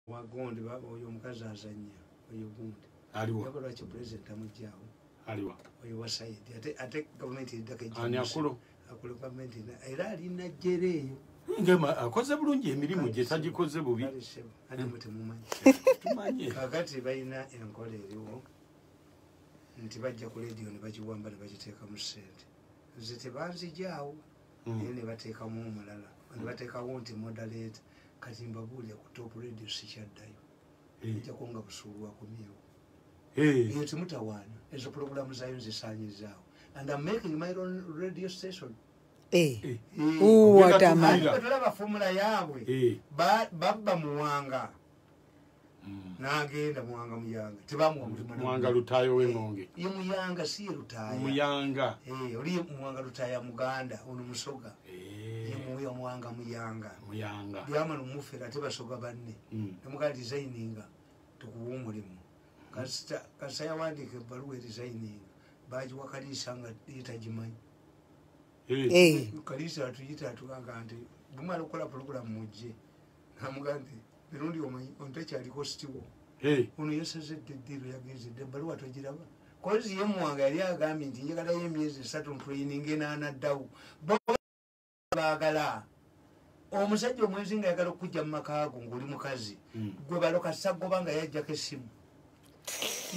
wagonde baba oyo omukazi azanya oyo gundi aliwa yakola ki president amujjawo aliwa oyo wasaidi ate government idake ani akulo government era alina jereyo ngema akoze bulungi emirimu gye tagikoze bubi ate mutemumanyi tumanye kakati bayina enkola eriwo nti bajja ku radio ne bakiwamba ne bakiteeka mu ssente nze tebanzijaawo naye ne bateekamu omulala ne bateekawo nti moderate kati mbabuulya ku top radio sikyaddayo ejjako nga busuulu wakomyewo eyo temutawaana ezo pulogulamu zayo nzisaanyizaawo and I'm making my own radio station tulaba fomula yaabwe babba muwanga n'agenda muwanga muyanga muwanga lutayo w'engonge ye muyanga si ye lutaaya muyanga oli muwanga lutaaya muganda ono musoga ye muyo muwanga muyanga byamala omufera ate basoga banne nemugaa designinga tukuwa omulimu kasita yawandiika ebbaluwa edisigninga bagiwa kaliisa nga yetagimanyi kaliisa atuyita atuganga nti bumala okukola pulogulamu mujje namugaa nti mirundi omanyi ontekyaliko sitiwo ono yasazedde eddiiro yagezedde ebbaluwa togiraba kozi ye muwanga yali agambye nti njagalayo emyezi 3 ntuliyininga enanaddawo baagala omusajja omwezi nga yagala okujja mu makaago ng'oli mukazi gwe baloka sagoba nga yajjako essimu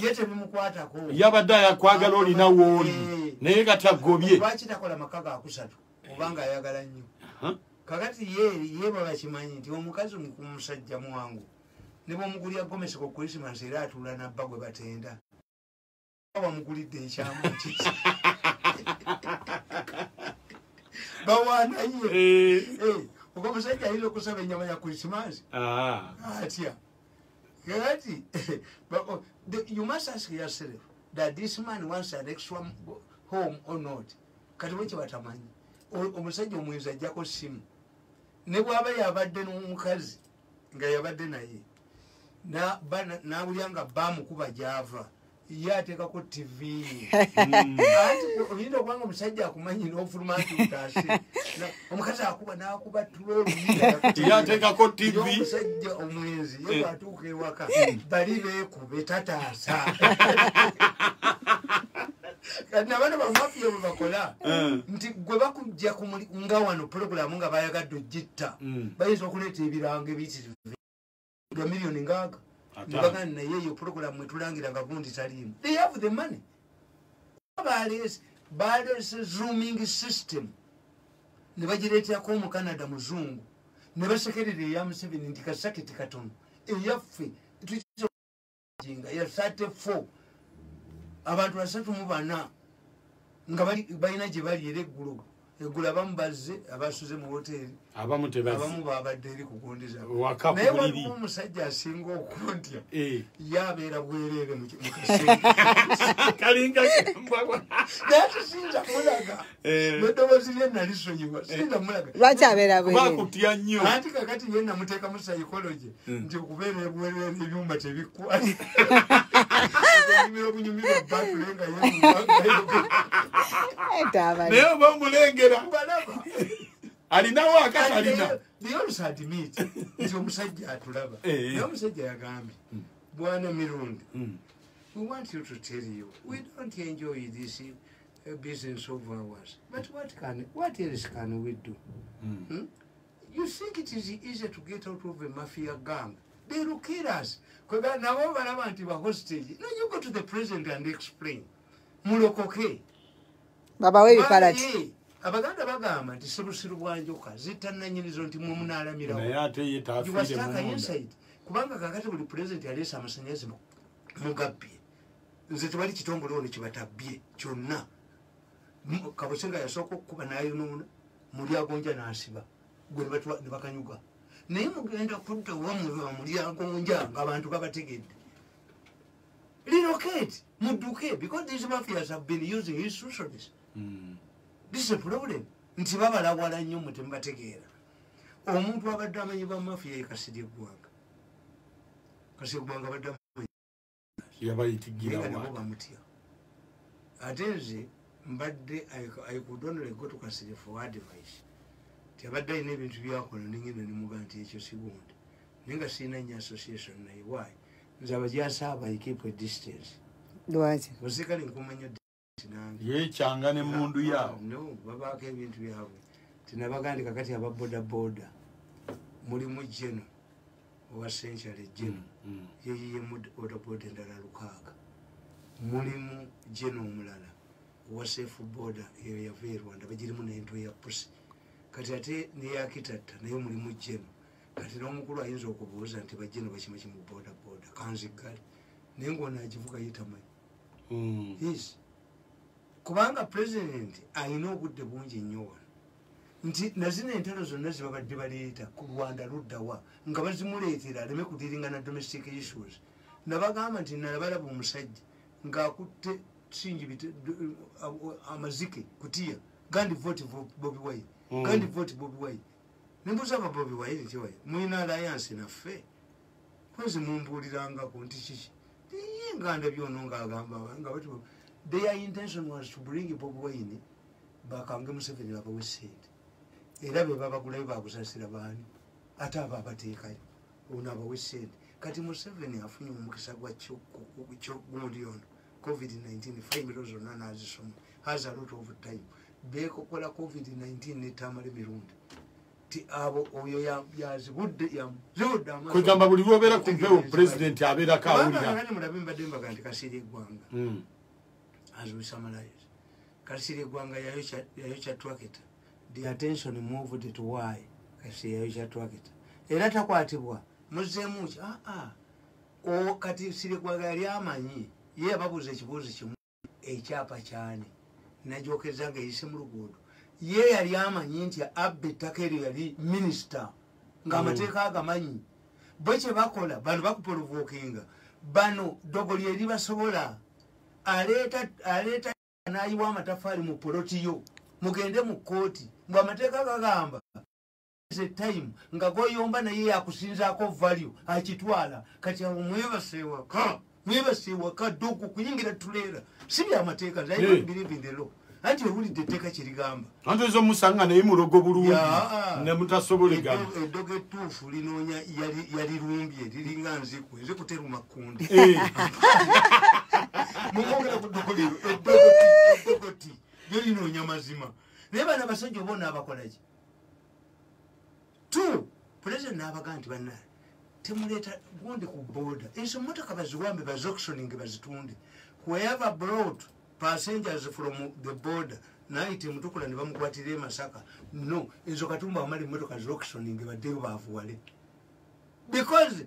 ye tebimukwatako yabadde ayakwagala olina wooli naye gatagobye lwaki takola makago akusatu obanga ayagala nnyo kakati ye babakimanyi nti omukazi omusajja mwangu ne bwomugulya gomesi ku Christmas era atuula nabba gwe batenda bamugulidde ekyamu kiki bawaanaye oba omusajja ayinza okusaba ennyama ya Christmas atya kakati you must ask yourself that this man wants an extra home or not kati bwe kyebatamanyi omusajja omwezi ajjako simu ne bwaba yabadde n'omukazi nga yabadde naye nawulya nga bamukuba gyava ye ateekako TV anti oyinza okubanga omusajja akumanyi n'ofuluma nti utaase omukazi akuba n'akuba yateekako TV omusajja omwezi ye bwatuuka ewaka bali beekube tataasa kati nabana bamafiya bwe bakola nti gwe bakujja nga wano pulogulamu nga bayagadde ogitta bayinza okuleeta ebirango ebiyitirivu ga miliyoni ngaaga nibagaa naye eyo pulogulamu etulangira nga gundi taliimu they have the money baleese zooming system ne bagireeterako omucanada muzungu ne basekerera eya Museveni nti kasaketi katono eyaffe tukinga ya 34 abantu 34 nga balina gye bali era eggulu abamu bazze abasuze mu hoteri abamu babadde eri kugondeza naye waliwo omusajja asinga okuntya yabeera bwereere mu kasenaye tusinza mulaga neddoboozi lye nalisonyiwa sinza mulaga lwaki abeera bwereere nnyo anti kakati ye namuteeka mu psychology nti okubeera ebwereere ebyumba tebikwata obunyumira batulenga naye oba omulengera alinawo akatalina naye olusadimiti nti omusajja atulaba naye omusajja yagambye bwana mirundi we want you to tell you we don't enjoy this business of ours but what else can we do? You think it is easy to get out of a mafia gang? They will kill us. Nabo balaba nti ba hostage. No, you go to the president and explain. Mulokoke. Baba we bipalati. Abaganda bagamba nti sebusiru bwanjoka zitananyirizo nti mu munalamira. Naye ate ye tafiire mu inside. Kubanga kakati buli president alesa amasanyazi mugabbye. Nze tebali kitongole ono kibatabbye kyonna. Kabusenga yasooka okukuba n'ayonoona muli agonja n'asiba. Gwe ne bakanyuga. Naye mugenda kudda wamwe mulyango njanga abantu babategedde. Relocate, muduke, because these mafias have been using institutions. This is a problem. Nti babalawala nnyo mutembategeera. Omuntu abadde amanyi ba mafia ye Kasirye Gwanga. Kasirye Gwanga abadde amanyi. Yabayitigira wa. Bamutya. Ate nze mbadde I could only go to Kasirye for advice. Abadde alina ebintu byakola nengenda nemuga nti ekyo sibundi ninga sina nya association na why nzaba jasaba I keep a distance lwaki musikali nkumanya tinange ye changa ne mundu yao no baba ke bintu byabwe tinabagandika kati aba boda mulimu jeno wa century jeno ye mud boda ndala lukaka mulimu jeno omulala wa safe boda ye yave Rwanda bagirimu n'ento ya pusi kati ate ne yakitata nayo mulimu jeno kati n'omukulu ayinza okubuuza nti bajeno bakima kimu boda kanzigale nengo nakivuga yitamanyi yes kubanga president ayina obudde bungi nnyo nti nazina entalo zonna zibabadde baleeta ku Rwanda luddawa nga bazimuleetera aleme kudiringana domestic issues nabagamba nti nalabalaba omusajja ng'akutte singi amazike kutiya gandi vote Bobi Wine gandi vote Bobi Wine nimbuza ba Bobi Wine nti wayi mwina alliance naffe kwezi mumbuulirangako nti kiki nganda byono ng'agamba nga bati their intention was to bring Bobi Wine bakange Museveni babawe sente era be babagulayo bagusasira baani ate abo abateekayo ono abawe sente kati Museveni afunye omukisa gwa gundi ono COVID-19 faimiro zonna nazisoma has a lot of time bekokola COVID-19 netamale mirundi ti abo oyo yazibudde kugamba buli lwobeera ku mpewo president abeera kawulira mulabimba demba kanti kasiri eggwanga as we summarize kasiri eggwanga yayo kyatwakita the attention moved to why kasi yayo kyatwakita era takwatibwa muzeemu ki o kati siri eggwanga yali amanyi ye ababuuza ekibuuzo kimu ekyapa kyani najokeza nga eyise mu luguudo ye yali amanyi nti abba ettaka eryo yali minisita ng'amateeka agamanyi bwe kye bakola bano bakupolovokinga bano dogoli eri basobola aleeta n'ayiwa amatafaali mu polotiyo mugende mu kooti mbw amateeka gagamba time nga goyomba naye yakusinzaako value akitwala kati abo mwebasewaka dogo kuyingira tuleera si byamateeka nzayibiribindero anti owulidde etteeka kirigamba anti ezo musanga naye mulogo bulungi ne mutasobolegana eddogo ettuufu linoonya yalirumbye liringa nziku nze kuteruma kundi mumwogera ku ddogo lero eddogoti lyo linoonya mazima naye bana basajja obaona abakolaki tu president n'abagaa nti banna temuleeta gundi ku boda ezo motoka baziwambe bazoxoning bazitunde whoever brought passengers from the border naite mutukula ne bamukwatira Masaka no ezo katumba amali motoka zoxoning baddeyo bavuwale because